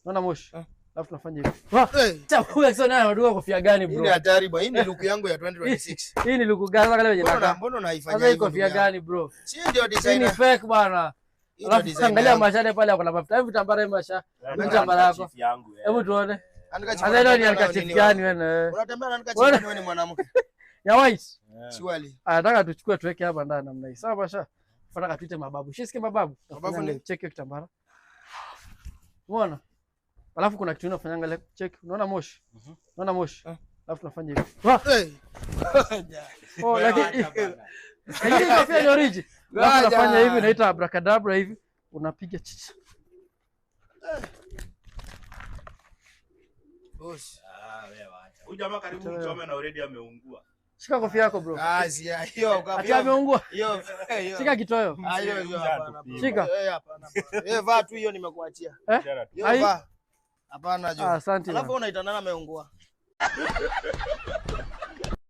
Unaona moshi? Alafu tunafanya hivi. Chakula sio nayo unadua kofia gani bro? Hii ni hatari bwana. Hii ni look yangu ya 2026. Hii ni look gani kale wenye naka? Mbona unaifanya hivi? Kofia gani bro? Si ndio designer. Hii ni fake bwana. Alafu angalia mashade pale kuna mafuta. Hivi tambara masha. Tambara yako. Hebu tuone. Sasa ile ni handkerchief gani wewe? Unatembea na handkerchief wewe ni mwanamke. Ya white. Swali. Nataka tuchukue tuweke hapa ndani namna hii. Sawa basha. Nataka tuite mababu. Shisikie mababu. Mababu ni check kitambara. Unaona? Alafu kuna kitu unafanyanga ile check. Unaona moshi? Unaona moshi? Alafu tunafanya hivi. Lakini kofia ni origi. Alafu tunafanya hivi naita abracadabra hivi. Unapiga chicha. Boss. Wewe acha. Huyu jamaa karibu mchome na already ameungua. Shika kofia yako bro. Hiyo kofia ameungua. Hiyo. Shika kitoyo. Hiyo hapana. Shika. Hapana. Vaa tu hiyo nimekuachia. Hiyo vaa. Hapana jo. Asante. Alafu unaitana na ameungua.